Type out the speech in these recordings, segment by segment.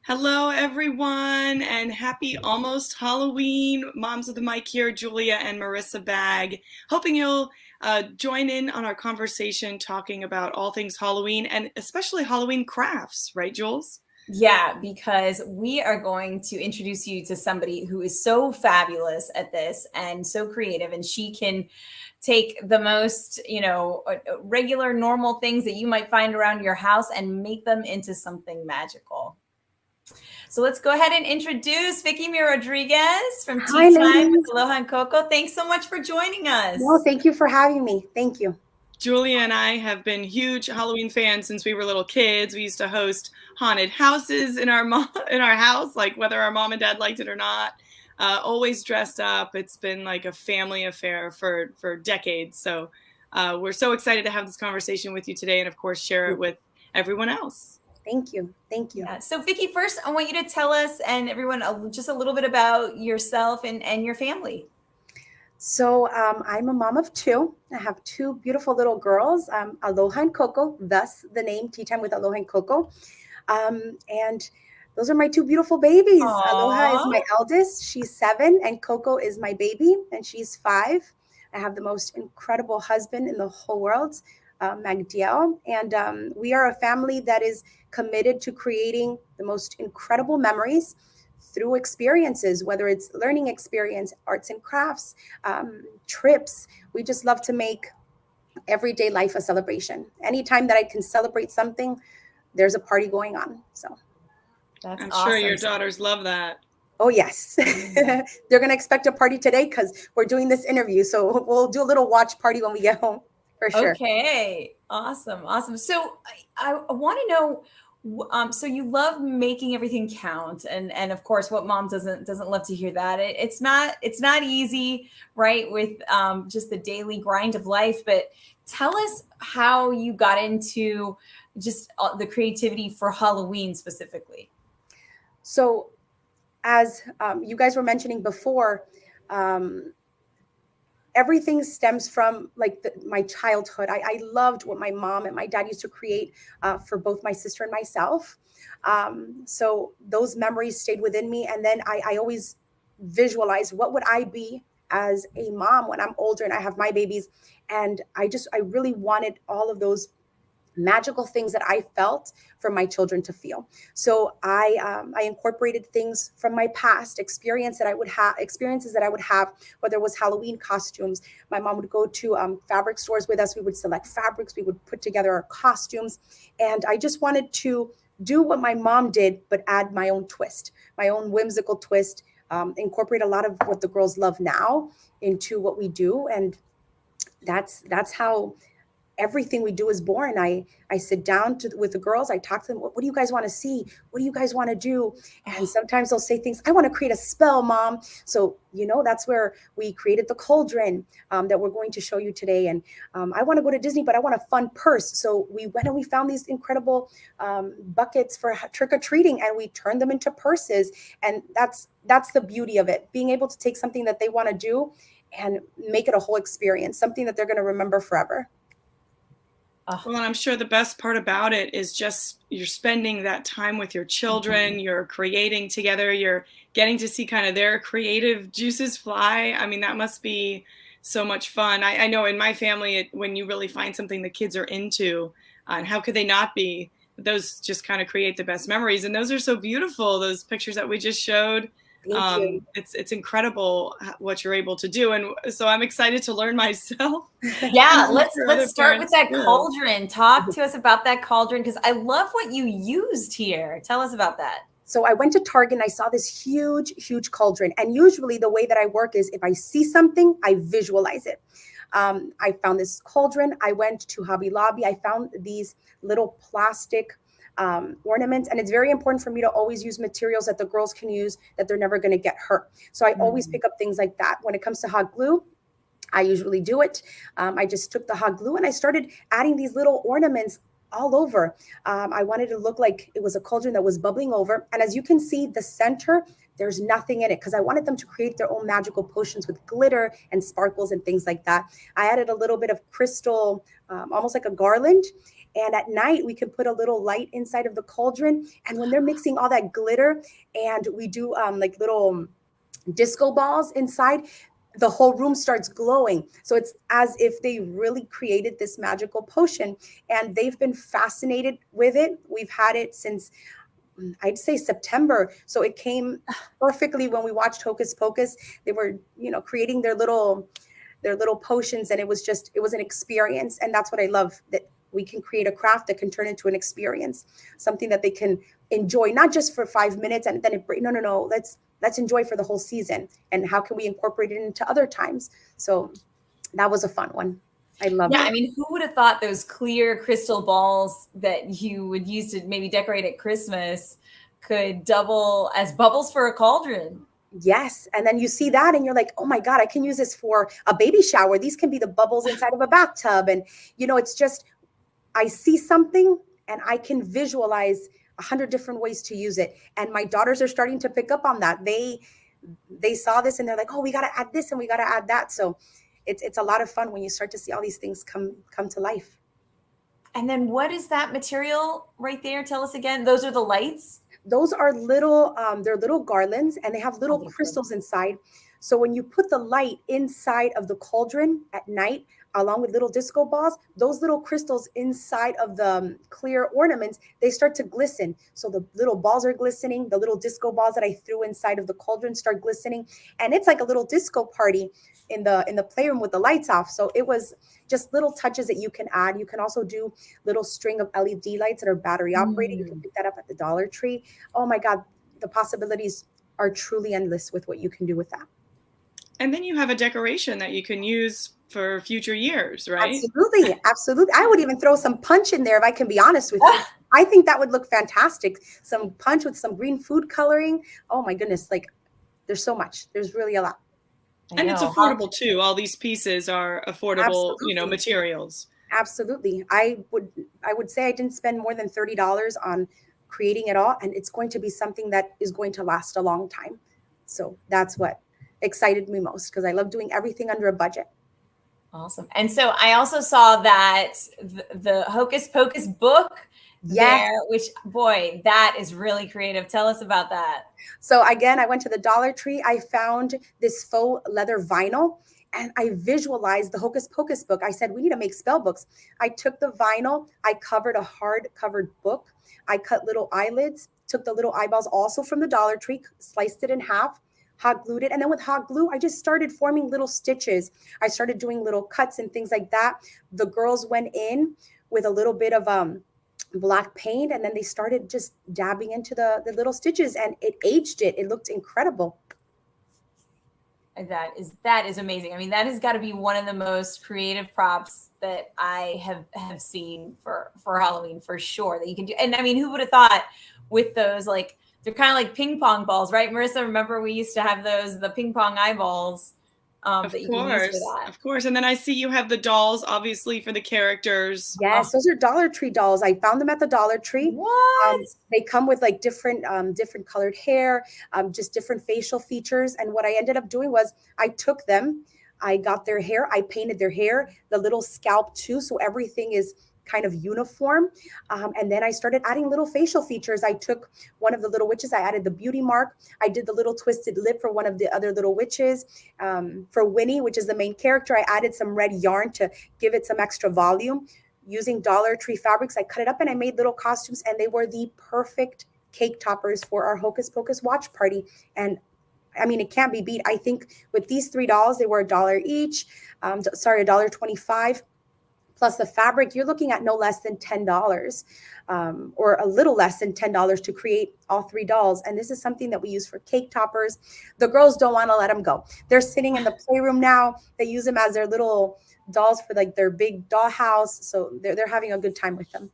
Hello, everyone, and happy almost Halloween. Moms of the Mic here, Julia and Marissa Bagg. Hoping you'll join in on our conversation talking about all things Halloween and especially Halloween crafts, right, Jules? Yeah, because we are going to introduce you to somebody who is so fabulous at this and so creative, and she can take the most, regular, normal things that you might find around your house and make them into something magical. So let's go ahead and introduce Vicky Rodriguez from Hi, Teatime with ladies. Aloha and Coco. Thanks so much for joining us. No, thank you for having me. Thank you. Julia and I have been huge Halloween fans since we were little kids. We used to host haunted houses in our house, like whether our mom and dad liked it or not. Always dressed up. It's been like a family affair for decades. So we're so excited to have this conversation with you today, and of course share it with everyone else. Thank you. Thank you. Yeah. So Vicky, first I want you to tell us and everyone just a little bit about yourself and your family. So I'm a mom of two. I have two beautiful little girls, Aloha and Coco, thus the name Tea Time with Aloha and Coco. And those are my two beautiful babies. Aww. Aloha is my eldest. She's 7, and Coco is my baby, and she's 5. I have the most incredible husband in the whole world, Magdiel. And we are a family that is committed to creating the most incredible memories through experiences, whether it's learning experience, arts and crafts, trips. We just love to make everyday life a celebration. Anytime that I can celebrate something, there's a party going on. So I'm awesome. Sure your daughters love that. Oh, yes. They're going to expect a party today because we're doing this interview. So we'll do a little watch party when we get home, for sure. Okay. Awesome. So I want to know, so you love making everything count, and of course, what mom doesn't love to hear that it's not easy, right? With just the daily grind of life. But tell us how you got into just the creativity for Halloween specifically. So, as you guys were mentioning before, everything stems from my childhood. I loved what my mom and my dad used to create for both my sister and myself. So those memories stayed within me. And then I always visualized what would I be as a mom when I'm older and I have my babies. And I really wanted all of those magical things that I felt for my children to feel. So I incorporated things from my past experiences that I would have, whether it was Halloween costumes. My mom would go to fabric stores with us. We would select fabrics. We would put together our costumes. And I just wanted to do what my mom did, but add my own twist, my own whimsical twist, incorporate a lot of what the girls love now into what we do. And that's how everything we do is born. I sit down with the girls. I talk to them. What do you guys want to see? What do you guys want to do? And sometimes they'll say things. I want to create a spell, Mom. So, that's where we created the cauldron that we're going to show you today. And I want to go to Disney, but I want a fun purse. So we went and we found these incredible buckets for trick-or-treating, and we turned them into purses. And that's the beauty of it, being able to take something that they want to do and make it a whole experience, something that they're going to remember forever. Well, and I'm sure the best part about it is just you're spending that time with your children, mm-hmm. You're creating together, you're getting to see kind of their creative juices fly. I mean, that must be so much fun. I know in my family, when you really find something the kids are into, and how could they not be, those just kind of create the best memories. And those are so beautiful, those pictures that we just showed. It's incredible what you're able to do, and so I'm excited to learn myself. Yeah, let's start with that cauldron. Talk to us about that cauldron, because I love what you used here. Tell us about that. So I went to Target and I saw this huge cauldron, and usually the way that I work is if I see something, I visualize it. I found this cauldron. I went to Hobby Lobby. I found these little plastic ornaments, and it's very important for me to always use materials that the girls can use, that they're never going to get hurt. So I always pick up things like that. When it comes to hot glue, I usually do it. I just took the hot glue and I started adding these little ornaments all over. I wanted to look like it was a cauldron that was bubbling over. And as you can see, the center, there's nothing in it because I wanted them to create their own magical potions with glitter and sparkles and things like that. I added a little bit of crystal, almost like a garland. And at night, we can put a little light inside of the cauldron. And when they're mixing all that glitter, and we do like little disco balls inside, the whole room starts glowing. So it's as if they really created this magical potion, and they've been fascinated with it. We've had it since, I'd say, September. So it came perfectly when we watched Hocus Pocus. They were, creating their little potions, and it was an experience. And that's what I love, that we can create a craft that can turn into an experience, something that they can enjoy, not just for 5 minutes and then no, let's enjoy for the whole season. And how can we incorporate it into other times? So that was a fun one. I love it. I mean, who would have thought those clear crystal balls that you would use to maybe decorate at Christmas could double as bubbles for a cauldron? Yes. And then you see that and you're like, oh my God, I can use this for a baby shower. These can be the bubbles inside of a bathtub. And, it's just, I see something and I can visualize 100 different ways to use it. And my daughters are starting to pick up on that. They saw this and they're like, oh, we got to add this and we got to add that. So it's a lot of fun when you start to see all these things come to life. And then what is that material right there? Tell us again. Those are the lights? Those are they're little garlands, and they have little crystals inside. So when you put the light inside of the cauldron at night, along with little disco balls, those little crystals inside of the clear ornaments, they start to glisten. So the little balls are glistening. The little disco balls that I threw inside of the cauldron start glistening. And it's like a little disco party in the playroom with the lights off. So it was just little touches that you can add. You can also do little string of LED lights that are battery operated. You can pick that up at the Dollar Tree. Oh my God, the possibilities are truly endless with what you can do with that. And then you have a decoration that you can use for future years, right? Absolutely. Absolutely. I would even throw some punch in there, if I can be honest with you. I think that would look fantastic. Some punch with some green food coloring. Oh my goodness. Like, there's so much. There's really a lot. And it's affordable too. All these pieces are affordable, Absolutely. Materials. Absolutely. I would say I didn't spend more than $30 on creating it all. And it's going to be something that is going to last a long time. So that's what excited me most, because I love doing everything under a budget. Awesome. And so I also saw that the Hocus Pocus book there, which, boy, that is really creative. Tell us about that. So again, I went to the Dollar Tree. I found this faux leather vinyl, and I visualized the Hocus Pocus book. I said, we need to make spell books. I took the vinyl, I covered a hard covered book. I cut little eyelids, took the little eyeballs also from the Dollar Tree, sliced it in half, hot glued it. And then with hot glue, I just started forming little stitches. I started doing little cuts and things like that. The girls went in with a little bit of black paint, and then they started just dabbing into the little stitches, and it aged it. It looked incredible. That is amazing. I mean, that has got to be one of the most creative props that I have seen for Halloween, for sure, that you can do. And I mean, who would have thought with those, like, they're kind of like ping pong balls, right? Marissa, remember we used to have the ping pong eyeballs that you can use for that. Of course. And then I see you have the dolls, obviously, for the characters. Yes, those are Dollar Tree dolls. I found them at the Dollar Tree. What? They come with like different colored hair, just different facial features. And what I ended up doing was I took them, I got their hair, I painted their hair, the little scalp too. So everything is kind of uniform. And then I started adding little facial features. I took one of the little witches, I added the beauty mark. I did the little twisted lip for one of the other little witches. For Winnie, which is the main character, I added some red yarn to give it some extra volume. Using Dollar Tree fabrics, I cut it up and I made little costumes, and they were the perfect cake toppers for our Hocus Pocus watch party. And I mean, it can't be beat. I think with these $3, they were $1 each. $1.25. Plus the fabric, you're looking at no less than $10 or a little less than $10 to create all 3 dolls. And this is something that we use for cake toppers. The girls don't want to let them go. They're sitting in the playroom now. They use them as their little dolls for like their big doll house. So they're having a good time with them.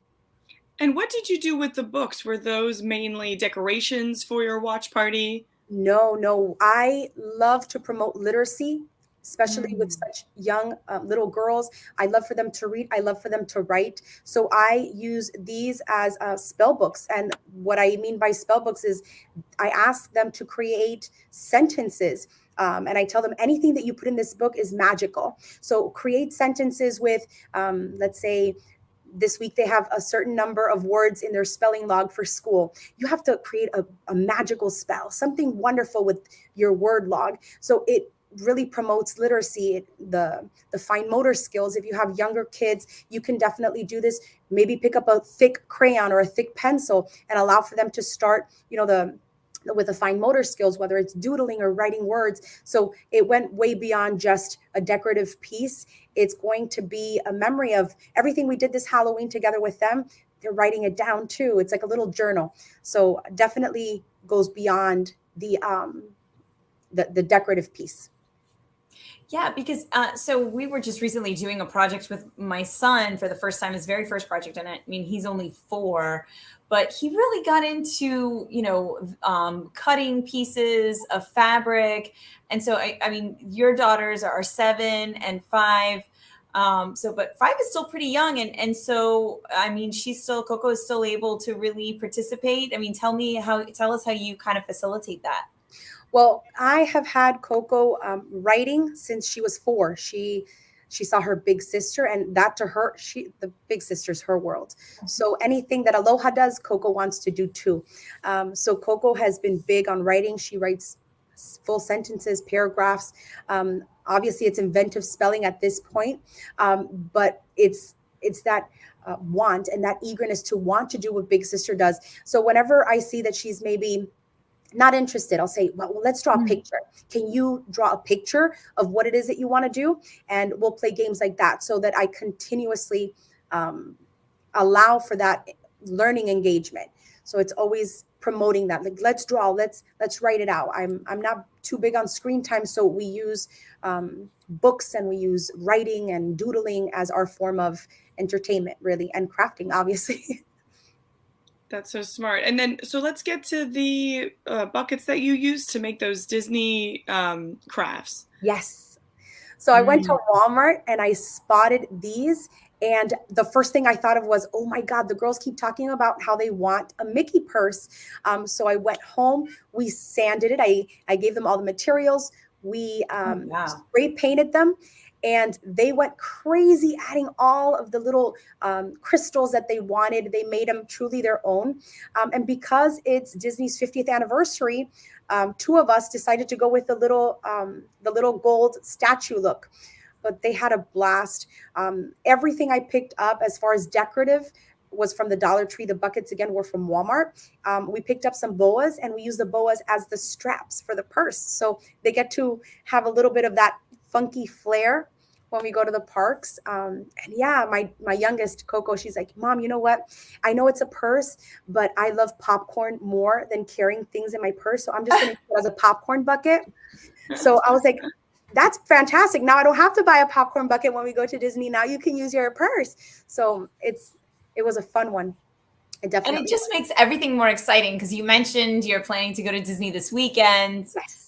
And what did you do with the books? Were those mainly decorations for your watch party? No. I love to promote literacy, especially with such young little girls. I love for them to read. I love for them to write. So I use these as spell books. And what I mean by spell books is I ask them to create sentences. And I tell them anything that you put in this book is magical. So create sentences with, let's say, this week they have a certain number of words in their spelling log for school. You have to create a magical spell, something wonderful with your word log. So it really promotes literacy, the fine motor skills. If you have younger kids, you can definitely do this. Maybe pick up a thick crayon or a thick pencil and allow for them to start, with the fine motor skills, whether it's doodling or writing words. So it went way beyond just a decorative piece. It's going to be a memory of everything we did this Halloween together with them. They're writing it down too. It's like a little journal. So definitely goes beyond the decorative piece. Yeah, because so we were just recently doing a project with my son for the first time, his very first project. And I mean, he's only 4, but he really got into, cutting pieces of fabric. And so, I mean, your daughters are 7 and 5. But 5 is still pretty young. And so, I mean, Coco is still able to really participate. I mean, tell us how you kind of facilitate that. Well, I have had Coco writing since she was 4. She saw her big sister, and that to her, the big sister's her world. So anything that Aloha does, Coco wants to do too. So Coco has been big on writing. She writes full sentences, paragraphs. Obviously, it's inventive spelling at this point, but it's that want and that eagerness to want to do what big sister does. So whenever I see that she's maybe not interested, I'll say, well, let's draw a picture. Can you draw a picture of what it is that you want to do? And we'll play games like that so that I continuously allow for that learning engagement. So it's always promoting that. Like, let's draw, let's write it out. I'm not too big on screen time. So we use books and we use writing and doodling as our form of entertainment, really, and crafting, obviously. That's so smart. And then, so let's get to the buckets that you use to make those Disney crafts. Yes. So I went to Walmart and I spotted these. And the first thing I thought of was, oh my God, the girls keep talking about how they want a Mickey purse. So I went home, we sanded it. I gave them all the materials. We spray painted them. And they went crazy adding all of the little crystals that they wanted. They made them truly their own. And because it's Disney's 50th anniversary, 2 of us decided to go with the little gold statue look. But they had a blast. Everything I picked up as far as decorative was from the Dollar Tree. The buckets, again, were from Walmart. We picked up some boas, and we used the boas as the straps for the purse. So they get to have a little bit of that funky flair when we go to the parks. And yeah, my youngest, Coco, she's like, Mom, you know what? I know it's a purse, but I love popcorn more than carrying things in my purse. So I'm just going to use it as a popcorn bucket. So I was like, that's fantastic. Now I don't have to buy a popcorn bucket when we go to Disney. Now you can use your purse. So it was a fun one. And it just makes everything more exciting because you mentioned you're planning to go to Disney this weekend. Yes.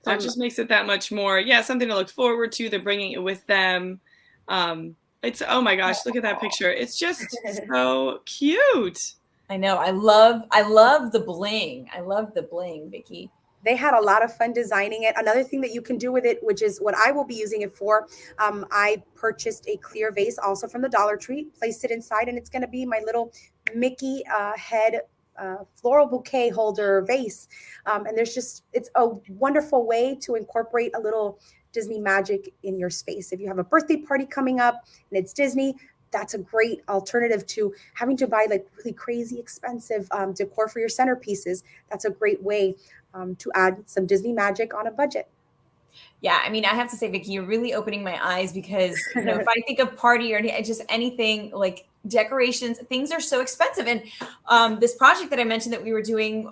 So it just makes it that much more, something to look forward to. They're bringing it with them. It's, oh my gosh, look at that picture. It's just so cute. I know. I love the bling. I love the bling, Vicky. They had a lot of fun designing it. Another thing that you can do with it, which is what I will be using it for, I purchased a clear vase also from the Dollar Tree, placed it inside, and it's going to be my little Mickey head floral bouquet holder vase. And it's a wonderful way to incorporate a little Disney magic in your space. If you have a birthday party coming up and it's Disney, that's a great alternative to having to buy like really crazy expensive decor for your centerpieces. That's a great way to add some Disney magic on a budget. Yeah, I mean, I have to say, Vicky, you're really opening my eyes because, if I think of party or just anything like decorations, things are so expensive. And this project that I mentioned that we were doing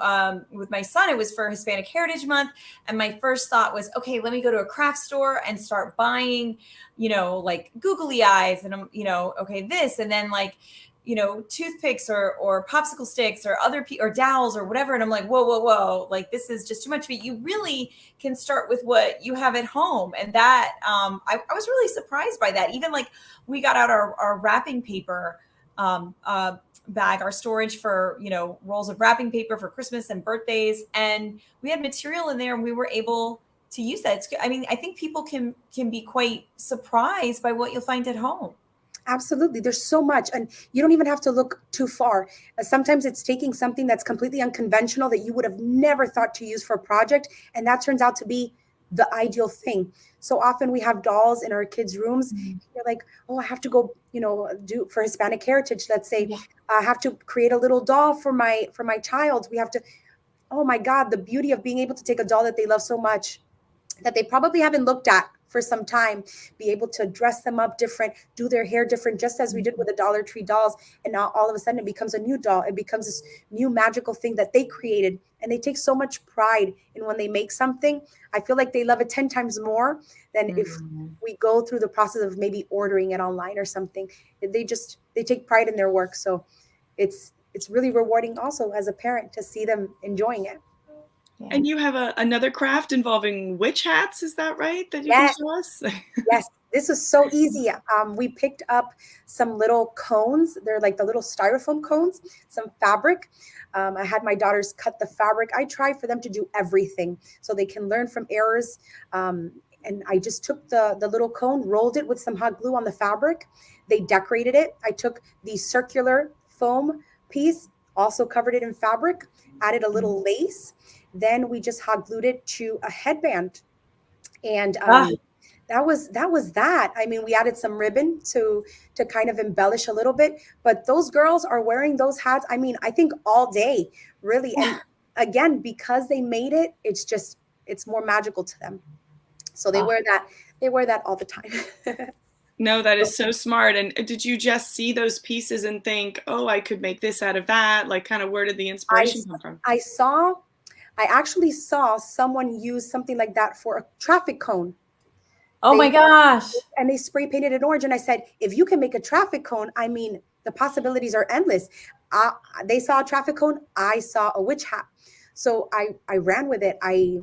with my son, it was for Hispanic Heritage Month. And my first thought was, okay, let me go to a craft store and start buying, like googly eyes and, okay, this, and then like, toothpicks or popsicle sticks or or dowels or whatever. And I'm like, whoa. Like, this is just too much. But you really can start with what you have at home. And that, I was really surprised by that. Even like we got out our wrapping paper bag, our storage for, rolls of wrapping paper for Christmas and birthdays. And we had material in there and we were able to use that. I think people can be quite surprised by what you'll find at home. Absolutely. There's so much, and you don't even have to look too far. Sometimes it's taking something that's completely unconventional that you would have never thought to use for a project, and that turns out to be the ideal thing. So often we have dolls in our kids' rooms. You're like, oh, I have to go, do for Hispanic heritage. Let's say Yeah. I have to create a little doll for my child. We have to. Oh my God, the beauty of being able to take a doll that they love so much, that they probably haven't looked at for some time, be able to dress them up different, do their hair different, just as we did with the Dollar Tree dolls. And now all of a sudden it becomes a new doll. It becomes this new magical thing that they created. And they take so much pride in when they make something. I feel like they love it 10 times more than if we go through the process of maybe ordering it online or something. They take pride in their work. So it's really rewarding also as a parent to see them enjoying it. Yeah. And you have another craft involving witch hats, is that right? That you Yes. can show us? Yes, this was so easy. We picked up some little cones. They're like the little styrofoam cones, some fabric. I had my daughters cut the fabric. I try for them to do everything so they can learn from errors. And I just took the little cone, rolled it with some hot glue on the fabric. They decorated it. I took the circular foam piece, also covered it in fabric, added a little lace. Then we just hot glued it to a headband. And that was that. I mean, we added some ribbon to kind of embellish a little bit, but those girls are wearing those hats, I mean, I think all day, really. And again, because they made it, it's more magical to them. So they wear that all the time. No, that is so smart. And did you just see those pieces and think, oh, I could make this out of that? Like, kind of, where did the inspiration come from? I actually saw someone use something like that for a traffic cone. Oh my gosh. And they spray painted it orange. And I said, if you can make a traffic cone, I mean, the possibilities are endless. They saw a traffic cone. I saw a witch hat. So I ran with it. I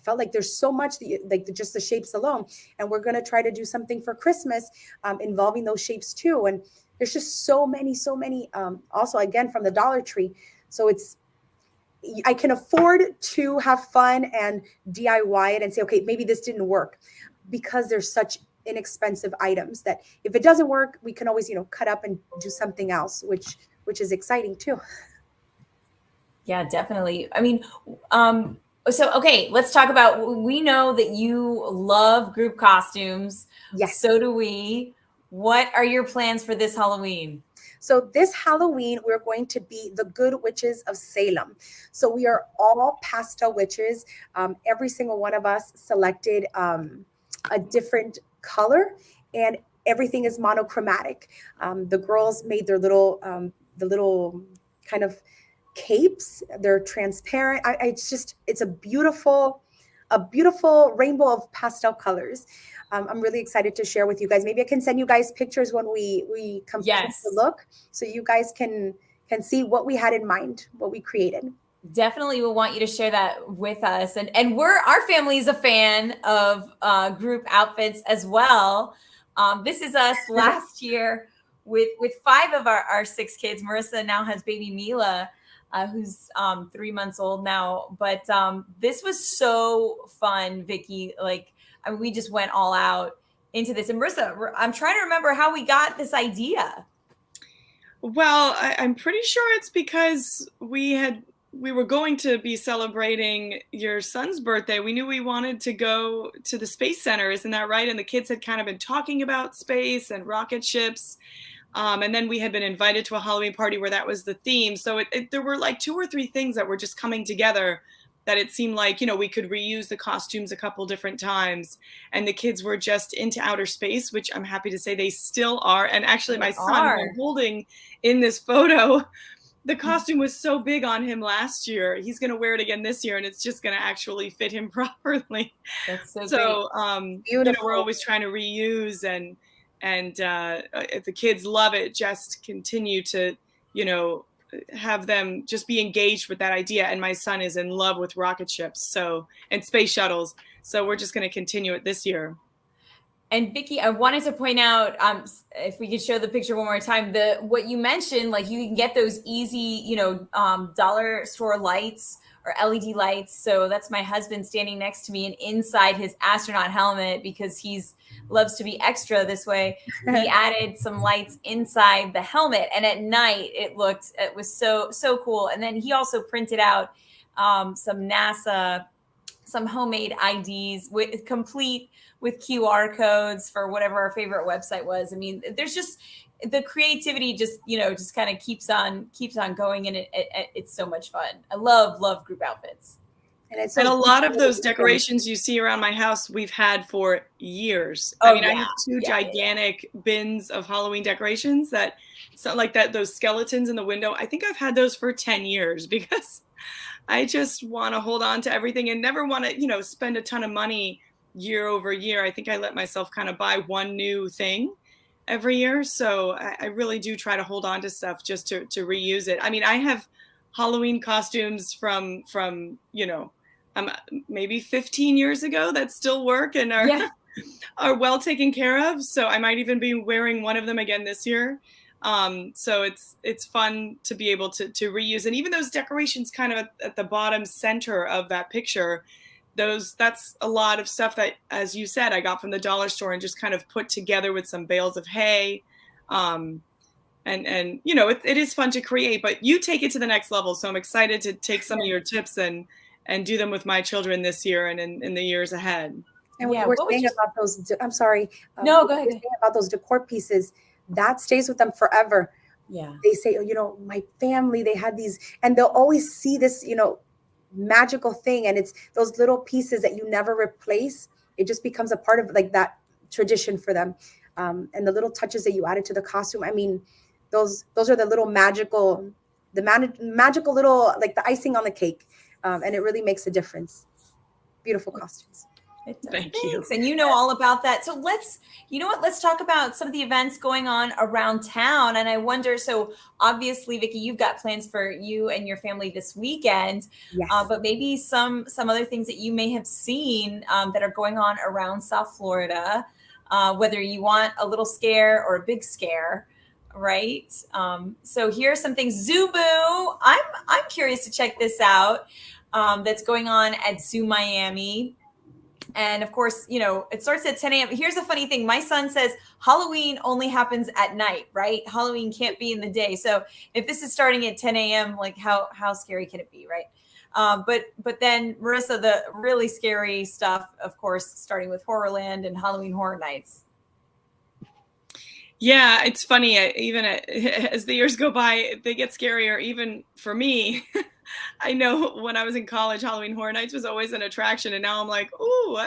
felt like there's so much just the shapes alone. And we're going to try to do something for Christmas involving those shapes too. And there's just so many, also, again, from the Dollar Tree. So I can afford to have fun and DIY it and say, okay, maybe this didn't work, because there's such inexpensive items that if it doesn't work, we can always, cut up and do something else, which is exciting too. Yeah, definitely. I mean, so, okay, let's talk about, we know that you love group costumes. Yes. So do we. What are your plans for this Halloween? So this Halloween, we're going to be the Good Witches of Salem. So we are all pastel witches. Every single one of us selected a different color, and everything is monochromatic. The girls made their little kind of capes. They're transparent. It's a beautiful rainbow of pastel colors. I'm really excited to share with you guys. Maybe I can send you guys pictures when we complete the look, so you guys can see what we had in mind, what we created. Definitely will want you to share that with us. And our family is a fan of group outfits as well. This is us last year with 5 of our 6 kids. Marissa now has baby Mila, who's 3 months old now. But this was so fun, Vicky. Like, I mean, we just went all out into this. And Marissa, I'm trying to remember how we got this idea. Well, I'm pretty sure it's because we were going to be celebrating your son's birthday. We knew we wanted to go to the Space Center, isn't that right? And the kids had kind of been talking about space and rocket ships. And then we had been invited to a Halloween party where that was the theme. So there were like 2 or 3 things that were just coming together, that it seemed like, we could reuse the costumes a couple different times. And the kids were just into outer space, which I'm happy to say they still are. And actually, my son, who I'm holding in this photo, the costume was so big on him last year. He's going to wear it again this year, and it's just going to actually fit him properly. That's so great. We're always trying to reuse, and if the kids love it, just continue to, have them just be engaged with that idea. And my son is in love with rocket ships, and space shuttles. So we're just going to continue it this year. And Vicky, I wanted to point out, if we could show the picture one more time, what you mentioned, like you can get those easy, dollar store lights or LED lights. So that's my husband standing next to me, and inside his astronaut helmet, because he's loves to be extra this way, he added some lights inside the helmet, and at night it was so cool. And then he also printed out some homemade IDs complete with QR codes for whatever our favorite website was. I mean, there's just the creativity just kind of keeps on going, and it's so much fun. I love group outfits. And a lot of those decorations you see around my house, we've had for years. I have two gigantic bins of Halloween decorations those skeletons in the window. I think I've had those for 10 years because I just want to hold on to everything and never want to, spend a ton of money year over year. I think I let myself kind of buy one new thing every year. So I really do try to hold on to stuff just to reuse it. I mean, I have Halloween costumes from maybe 15 years ago that still work and are well taken care of. So I might even be wearing one of them again this year. So it's fun to be able to reuse. And even those decorations kind of at the bottom center of that picture, that's a lot of stuff that, as you said, I got from the dollar store and just kind of put together with some bales of hay. And it is fun to create, but you take it to the next level. So I'm excited to take some of your tips and do them with my children this year and in the years ahead. And we're saying about those, I'm sorry. No, go ahead. About those decor pieces, that stays with them forever. Yeah. They say, my family, they had these, and they'll always see this, magical thing. And it's those little pieces that you never replace. It just becomes a part of like that tradition for them. And the little touches that you added to the costume. I mean, those are the little magical little, like the icing on the cake. And it really makes a difference. Beautiful costumes. Thank you. And you know all about that. So let's talk about some of the events going on around town. And I wonder, so obviously, Vicky, you've got plans for you and your family this weekend, yes. But maybe some other things that you may have seen that are going on around South Florida, whether you want a little scare or a big scare, right? So here are some things. Zubu, I'm curious to check this out. That's going on at Zoo Miami. And of course, it starts at 10 a.m. Here's a funny thing. My son says Halloween only happens at night, right? Halloween can't be in the day. So if this is starting at 10 a.m., like how scary can it be, right? But then, Marissa, the really scary stuff, of course, starting with Horrorland and Halloween Horror Nights. Yeah, it's funny. Even as the years go by, they get scarier. Even for me, I know when I was in college, Halloween Horror Nights was always an attraction. And now I'm like, ooh,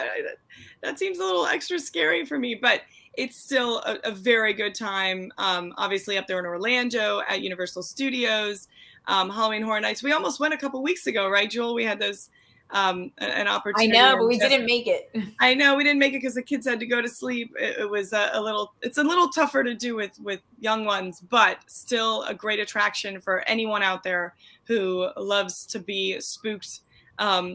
that seems a little extra scary for me. But it's still a very good time. Obviously up there in Orlando at Universal Studios, Halloween Horror Nights. We almost went a couple weeks ago, right, Jewel? We had those an opportunity. I know, but we didn't make it. I know we didn't make it because the kids had to go to sleep. It was it's a little tougher to do with young ones, but still a great attraction for anyone out there who loves to be spooked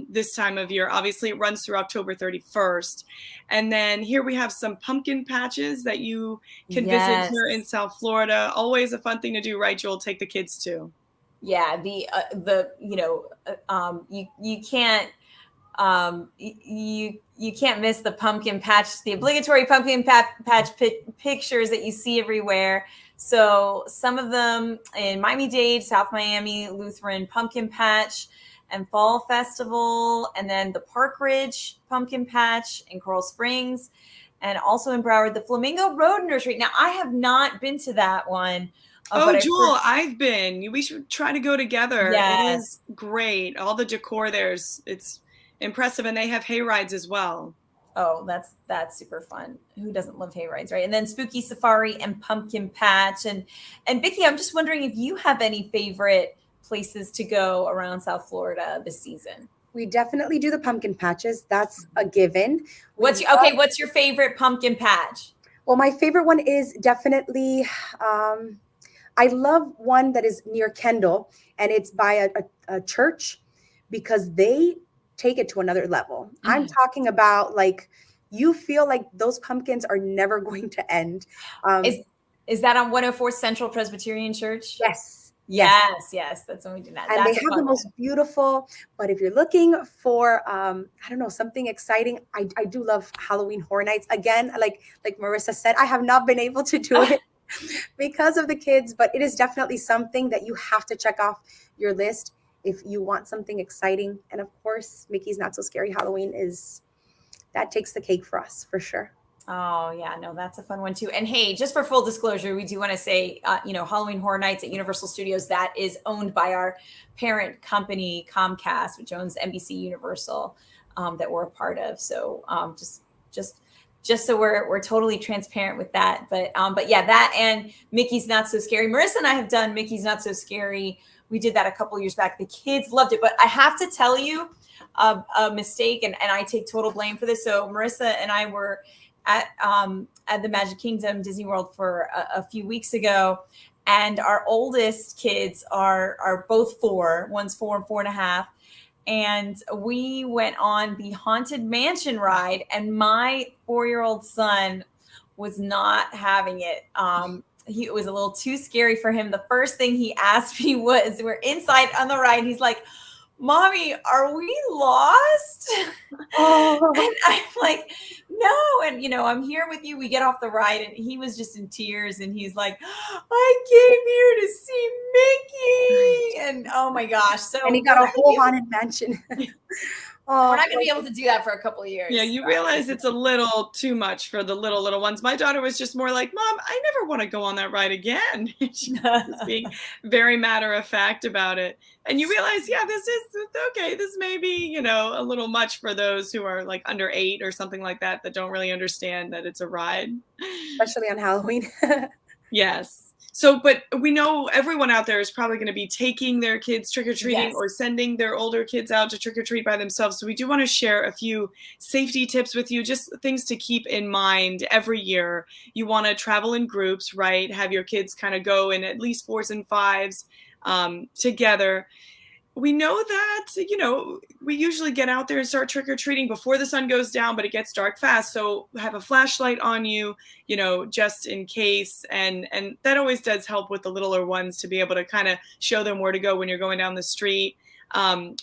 this time of year. Obviously, it runs through October 31st. And then here we have some pumpkin patches that you can visit here in South Florida. Always a fun thing to do, right, Joel? Take the kids to. Yeah, you can't you can't miss the pumpkin patch, the obligatory pumpkin patch pictures that you see everywhere. So some of them in Miami-Dade, South Miami, Lutheran Pumpkin Patch and Fall Festival, and then the Park Ridge Pumpkin Patch in Coral Springs, and also in Broward, the Flamingo Road Nursery. Now, I have not been to that one. Oh, Jewel, I've been. We should try to go together. Yes. It is great. All the decor it's impressive, and they have hay rides as well. Oh, that's super fun. Who doesn't love hay rides, right? And then Spooky Safari and Pumpkin Patch. And Vicky, I'm just wondering if you have any favorite places to go around South Florida this season. We definitely do the pumpkin patches. That's a given. What's your favorite pumpkin patch? Well, my favorite one is definitely I love one that is near Kendall, and it's by a church, because they take it to another level. Mm-hmm. I'm talking about, like, you feel like those pumpkins are never going to end. Is that on 104 Central Presbyterian Church? Yes. Yes. That's when we did that. And they have the most beautiful, but if you're looking for, I don't know, something exciting, I do love Halloween Horror Nights. Again, like Marissa said, I have not been able to do it because of the kids, but it is definitely something that you have to check off your list if you want something exciting. And of course, Mickey's Not So Scary Halloween that takes the cake for us, for sure. Oh yeah, no, that's a fun one too. And hey, just for full disclosure, we do want to say, Halloween Horror Nights at Universal Studios, that is owned by our parent company, Comcast, which owns NBC Universal, that we're a part of. So just so we're totally transparent with that. But yeah, that and Mickey's Not So Scary. Marissa and I have done Mickey's Not So Scary. We did that a couple years back. The kids loved it, but I have to tell you a mistake, and I take total blame for this. So Marissa and I were at the Magic Kingdom, Disney World, for a few weeks ago, and our oldest kids are both 4. One's 4 and 4.5, and we went on the Haunted Mansion ride, and my 4-year-old son was not having it. It was a little too scary for him. The first thing he asked me was, we're inside on the ride, he's like, "Mommy, are we lost?" Oh. And I'm like, "No." And, I'm here with you. We get off the ride, and he was just in tears, and he's like, "I came here to see Mickey." And oh my gosh. And he got a whole Haunted Mansion. Oh, we're not going to be able to do that for a couple of years. Yeah, you realize it's a little too much for the little ones. My daughter was just more like, "Mom, I never want to go on that ride again." She was being very matter of fact about it. And you realize, yeah, this is okay. This may be, a little much for those who are like under 8 or something like that don't really understand that it's a ride. Especially on Halloween. Yes. So, but we know everyone out there is probably going to be taking their kids trick-or-treating or sending their older kids out to trick-or-treat by themselves. So we do want to share a few safety tips with you, just things to keep in mind every year. You want to travel in groups, right? Have your kids kind of go in at least 4s and 5s together. We know that, we usually get out there and start trick-or-treating before the sun goes down, but it gets dark fast. So have a flashlight on you, just in case. And that always does help with the littler ones to be able to kind of show them where to go when you're going down the street.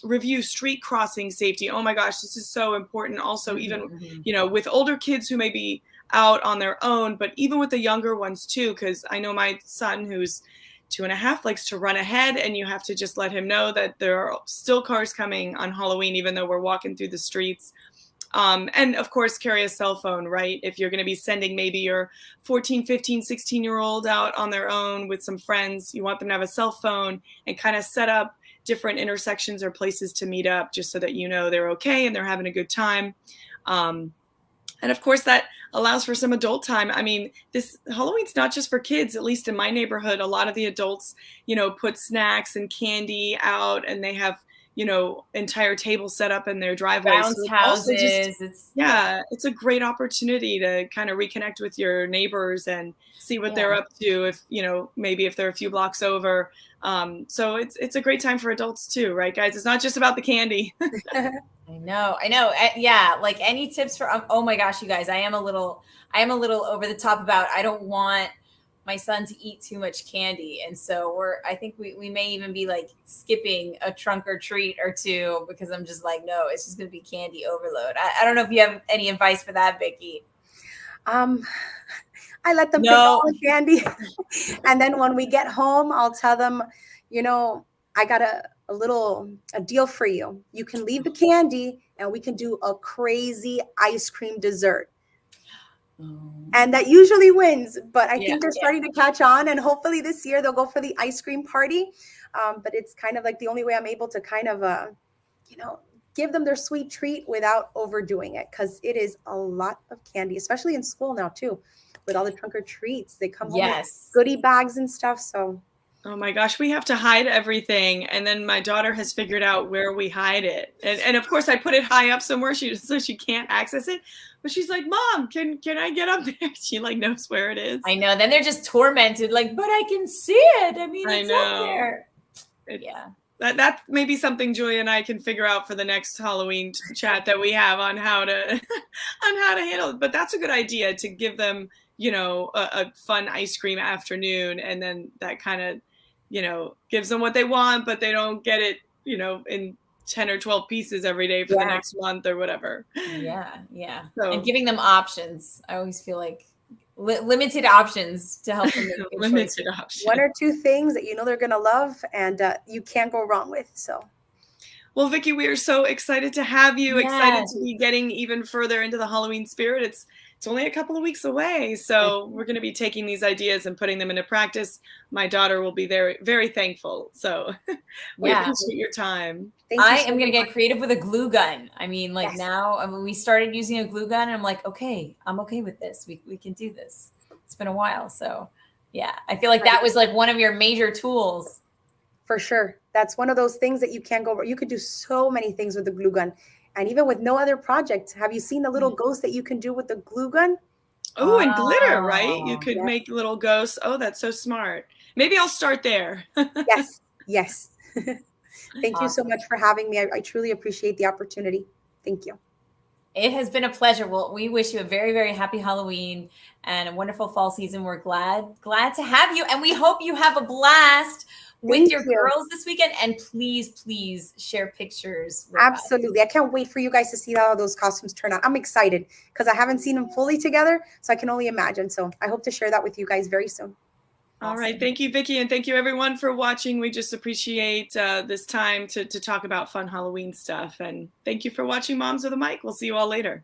Review street crossing safety. Oh my gosh, this is so important. Also, even, with older kids who may be out on their own, but even with the younger ones too, because I know my son, who's 2.5, likes to run ahead, and you have to just let him know that there are still cars coming on Halloween, even though we're walking through the streets. And of course, carry a cell phone, right? If you're going to be sending maybe your 14, 15, 16-year-old out on their own with some friends, you want them to have a cell phone and kind of set up different intersections or places to meet up, just so that they're okay and they're having a good time. And of course, that allows for some adult time. I mean, this Halloween's not just for kids. At least in my neighborhood, a lot of the adults, put snacks and candy out, and they have, entire tables set up in their driveways. Bounce houses. It's a great opportunity to kind of reconnect with your neighbors and see what they're up to. If, maybe if they're a few blocks over. So it's a great time for adults too, right, guys? It's not just about the candy. I know. Yeah. Like, any tips for, oh my gosh, you guys, I am a little over the top about, I don't want my son to eat too much candy. And so I think we may even be like skipping a trunk or treat or two, because I'm just like, no, it's just going to be candy overload. I don't know if you have any advice for that, Vicky. I let them pick all the candy. And then when we get home, I'll tell them, I got a deal for you. You can leave the candy and we can do a crazy ice cream dessert. And that usually wins, but I think they're starting to catch on, and hopefully this year they'll go for the ice cream party. But it's kind of like the only way I'm able to kind of, give them their sweet treat without overdoing it, because it is a lot of candy, especially in school now too, with all the trunk or treats. They come home with goodie bags and stuff. So. Oh my gosh, we have to hide everything. And then my daughter has figured out where we hide it. And of course I put it high up somewhere so she can't access it. But she's like, "Mom, can I get up there?" She knows where it is. I know. Then they're just tormented, like, "But I can see it. I mean, it's up there." that may be something Julia and I can figure out for the next Halloween chat that we have on how to on how to handle it. But that's a good idea, to give them, you know, a fun ice cream afternoon, and then that kind of, you know, gives them what they want, but they don't get it, you know, in 10 or 12 pieces every day for the next month or whatever. Yeah. So, and giving them options. I always feel like limited options to help them make good limited choices. options. 1 or 2 things that you know they're gonna love, and you can't go wrong with. So. Well, Vicky, we are so excited to have you. Yes. Excited to be getting even further into the Halloween spirit. It's only a couple of weeks away, so we're going to be taking these ideas and putting them into practice. My daughter will be very, very thankful. So we appreciate your time. I am going to get creative with a glue gun. I mean, like now, I mean, we started using a glue gun, and I'm like, okay, I'm okay with this. We can do this. It's been a while, so yeah, I feel like that was like one of your major tools. For sure. That's one of those things that you can't go over. You could do so many things with the glue gun. And even with no other project, have you seen the little ghost that you can do with the glue gun? Oh, and glitter, right? You could make little ghosts. Oh, that's so smart. Maybe I'll start there. Yes. Thank you so much for having me. I truly appreciate the opportunity. Thank you. It has been a pleasure. Well, we wish you a very, very happy Halloween and a wonderful fall season. We're glad to have you. And we hope you have a blast with your girls this weekend. And please share pictures with Absolutely. I can't wait for you guys to see how those costumes turn out. I'm excited because I haven't seen them fully together, so I can only imagine. So I hope to share that with you guys very soon. All right. Thank you, Vicky. And thank you, everyone, for watching. We just appreciate this time to talk about fun Halloween stuff. And thank you for watching Moms with a Mic. We'll see you all later.